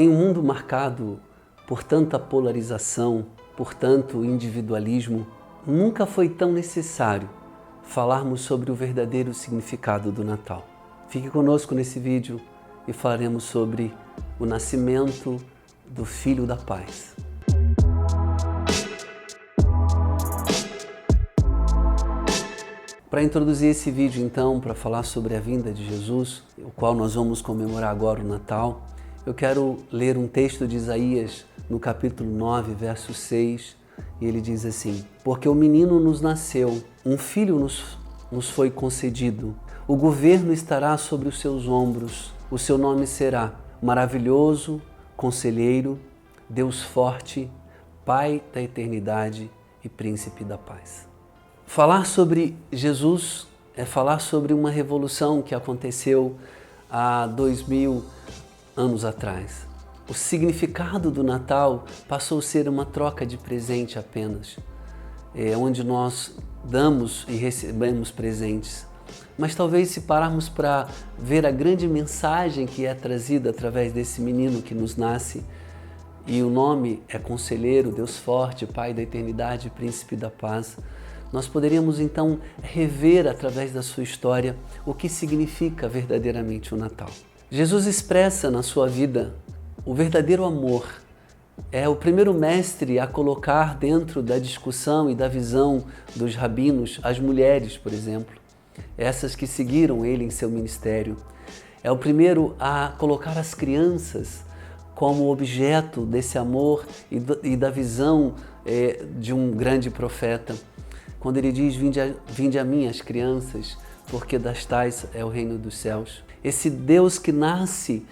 Em um mundo marcado por tanta polarização, por tanto individualismo, nunca foi tão necessário falarmos sobre o verdadeiro significado do Natal. Fique conosco nesse vídeo e falaremos sobre o nascimento do Filho da Paz. Para introduzir esse vídeo, então, para falar sobre a vinda de Jesus, o qual nós vamos comemorar agora o Natal, eu quero ler um texto de Isaías, no capítulo 9, verso 6, e ele diz assim: Porque o menino nos nasceu, um filho nos foi concedido, o governo estará sobre os seus ombros, o seu nome será Maravilhoso, Conselheiro, Deus Forte, Pai da Eternidade e Príncipe da Paz. Falar sobre Jesus é falar sobre uma revolução que aconteceu há 2000 anos atrás. O significado do Natal passou a ser uma troca de presente apenas, onde nós damos e recebemos presentes. Mas talvez se pararmos para ver a grande mensagem que é trazida através desse menino que nos nasce, e o nome é Conselheiro, Deus Forte, Pai da Eternidade, Príncipe da Paz, nós poderíamos então rever através da sua história o que significa verdadeiramente o Natal. Jesus expressa na sua vida o verdadeiro amor. É o primeiro mestre a colocar dentro da discussão e da visão dos rabinos as mulheres, por exemplo, essas que seguiram ele em seu ministério. É o primeiro a colocar as crianças como objeto desse amor e da visão de um grande profeta. Quando ele diz, vinde a mim as crianças, porque das tais é o reino dos céus. Esse Deus que nasce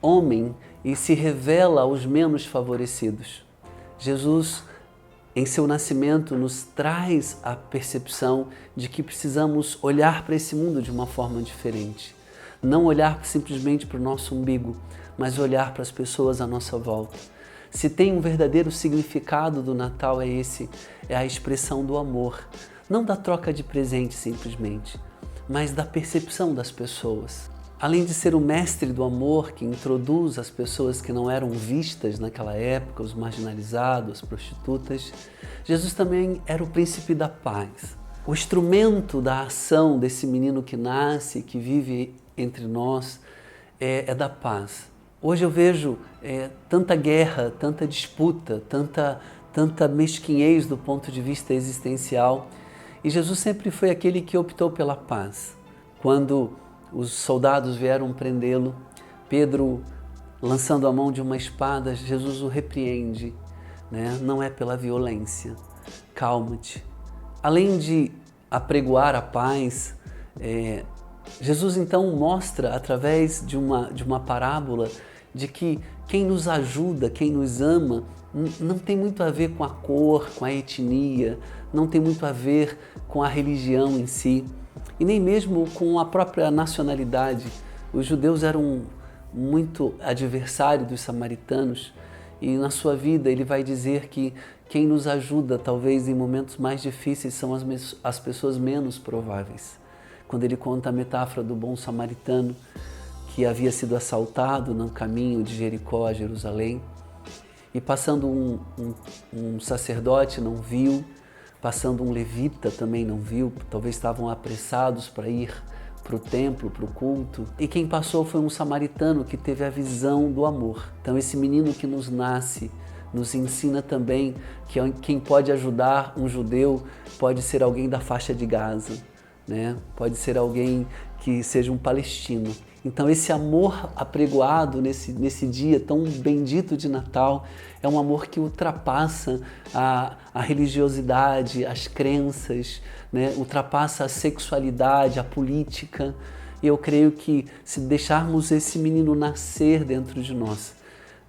homem e se revela aos menos favorecidos. Jesus, em seu nascimento, nos traz a percepção de que precisamos olhar para esse mundo de uma forma diferente. Não olhar simplesmente para o nosso umbigo, mas olhar para as pessoas à nossa volta. Se tem um verdadeiro significado do Natal é a expressão do amor. Não da troca de presente simplesmente, mas da percepção das pessoas. Além de ser o mestre do amor que introduz as pessoas que não eram vistas naquela época, os marginalizados, as prostitutas, Jesus também era o príncipe da paz. O instrumento da ação desse menino que nasce, que vive entre nós, é da paz. Hoje eu vejo tanta guerra, tanta disputa, tanta mesquinhez do ponto de vista existencial, e Jesus sempre foi aquele que optou pela paz. Quando os soldados vieram prendê-lo, Pedro, lançando a mão de uma espada, Jesus o repreende, né? Não é pela violência, calma-te. Além de apregoar a paz, Jesus então mostra através de uma parábola de que quem nos ajuda, quem nos ama, não tem muito a ver com a cor, com a etnia, não tem muito a ver com a religião em si, e nem mesmo com a própria nacionalidade. Os judeus eram muito adversários dos samaritanos, e na sua vida ele vai dizer que quem nos ajuda, talvez em momentos mais difíceis, são as pessoas menos prováveis. Quando ele conta a metáfora do bom samaritano, que havia sido assaltado no caminho de Jericó a Jerusalém, e passando um sacerdote não viu, passando um levita também não viu, talvez estavam apressados para ir para o templo, para o culto, e quem passou foi um samaritano que teve a visão do amor. Então esse menino que nos nasce nos ensina também que quem pode ajudar um judeu pode ser alguém da faixa de Gaza, né? Pode ser alguém que seja um palestino. Então esse amor apregoado nesse dia tão bendito de Natal é um amor que ultrapassa a religiosidade, as crenças, né? Ultrapassa a sexualidade, a política. E eu creio que se deixarmos esse menino nascer dentro de nós,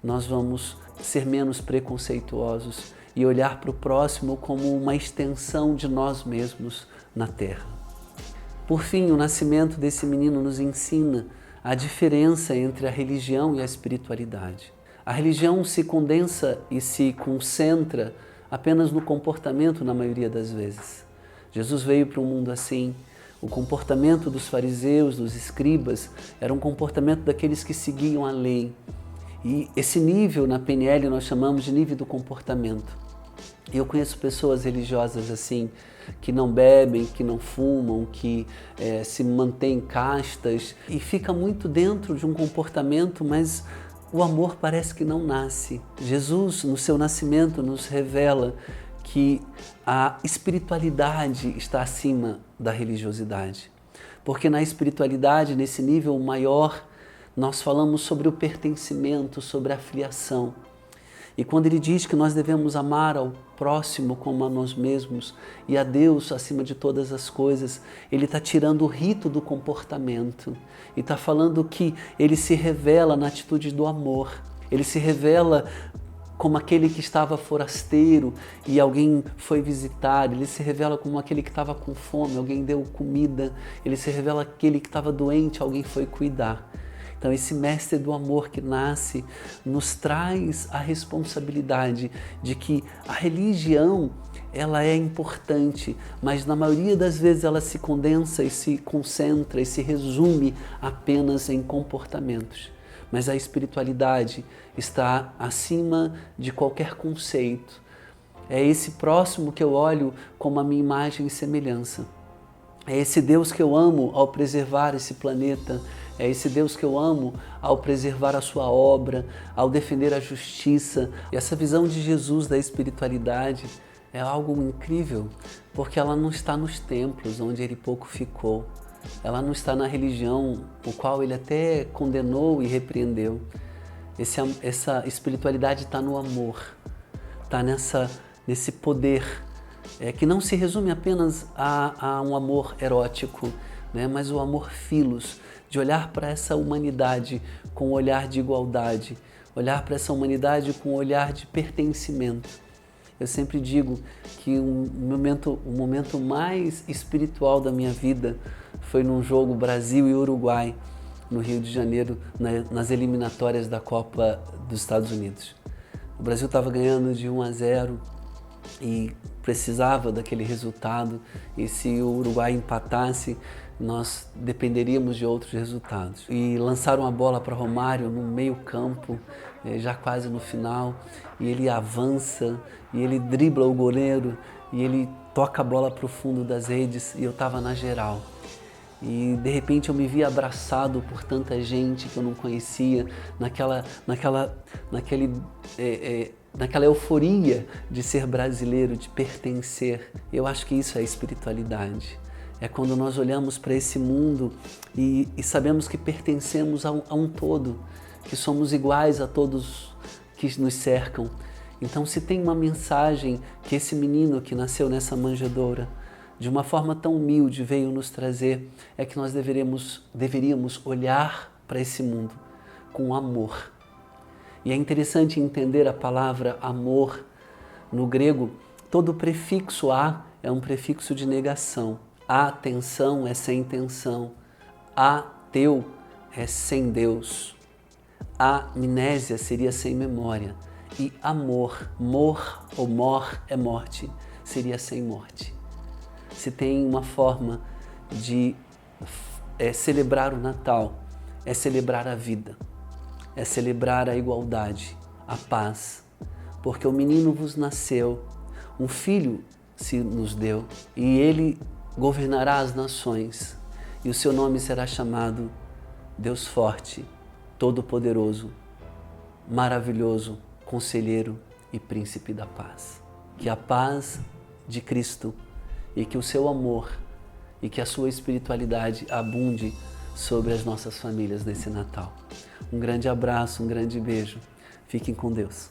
nós vamos ser menos preconceituosos e olhar para o próximo como uma extensão de nós mesmos na Terra. Por fim, o nascimento desse menino nos ensina a diferença entre a religião e a espiritualidade. A religião se condensa e se concentra apenas no comportamento na maioria das vezes. Jesus veio para um mundo assim. O comportamento dos fariseus, dos escribas, era um comportamento daqueles que seguiam a lei. E esse nível na PNL nós chamamos de nível do comportamento. E eu conheço pessoas religiosas assim, que não bebem, que não fumam, que se mantêm castas e fica muito dentro de um comportamento, mas o amor parece que não nasce. Jesus, no seu nascimento, nos revela que a espiritualidade está acima da religiosidade. Porque na espiritualidade, nesse nível maior, nós falamos sobre o pertencimento, sobre a filiação. E quando ele diz que nós devemos amar ao próximo como a nós mesmos e a Deus acima de todas as coisas, ele está tirando o rito do comportamento e está falando que ele se revela na atitude do amor. Ele se revela como aquele que estava forasteiro e alguém foi visitar. Ele se revela como aquele que estava com fome, alguém deu comida. Ele se revela aquele que estava doente, alguém foi cuidar. Então esse mestre do amor que nasce nos traz a responsabilidade de que a religião ela é importante, mas na maioria das vezes ela se condensa e se concentra e se resume apenas em comportamentos. Mas a espiritualidade está acima de qualquer conceito. É esse próximo que eu olho como a minha imagem e semelhança. É esse Deus que eu amo ao preservar esse planeta. É esse Deus que eu amo ao preservar a sua obra, ao defender a justiça. E essa visão de Jesus da espiritualidade é algo incrível, porque ela não está nos templos, onde ele pouco ficou. Ela não está na religião, o qual ele até condenou e repreendeu. Essa espiritualidade está no amor, está nesse poder, que não se resume apenas a um amor erótico, né? Mas o amor filos, de olhar para essa humanidade com um olhar de igualdade, olhar para essa humanidade com um olhar de pertencimento. Eu sempre digo que o momento mais espiritual da minha vida foi num jogo Brasil e Uruguai, no Rio de Janeiro, nas eliminatórias da Copa dos Estados Unidos. O Brasil estava ganhando de 1-0 e precisava daquele resultado, e se o Uruguai empatasse, nós dependeríamos de outros resultados. E lançaram a bola para Romário no meio campo, já quase no final, e ele avança, e ele dribla o goleiro, e ele toca a bola para o fundo das redes, e eu estava na geral. E de repente eu me vi abraçado por tanta gente que eu não conhecia, naquela euforia de ser brasileiro, de pertencer. Eu acho que isso é espiritualidade. É quando nós olhamos para esse mundo e sabemos que pertencemos a um todo, que somos iguais a todos que nos cercam. Então, se tem uma mensagem que esse menino que nasceu nessa manjedoura, de uma forma tão humilde, veio nos trazer, é que nós deveríamos olhar para esse mundo com amor. E é interessante entender a palavra amor. No grego, todo prefixo a é um prefixo de negação. Atenção é sem intenção. Ateu é sem Deus. Amnésia seria sem memória. E amor, mor ou mor é morte, seria sem morte. Se tem uma forma de celebrar o Natal, é celebrar a vida, é celebrar a igualdade, a paz, porque o menino vos nasceu, um filho se nos deu, e ele governará as nações, e o seu nome será chamado Deus Forte, Todo-Poderoso, Maravilhoso, Conselheiro e Príncipe da Paz. Que a paz de Cristo e que o seu amor e que a sua espiritualidade abunde sobre as nossas famílias nesse Natal. Um grande abraço, um grande beijo. Fiquem com Deus.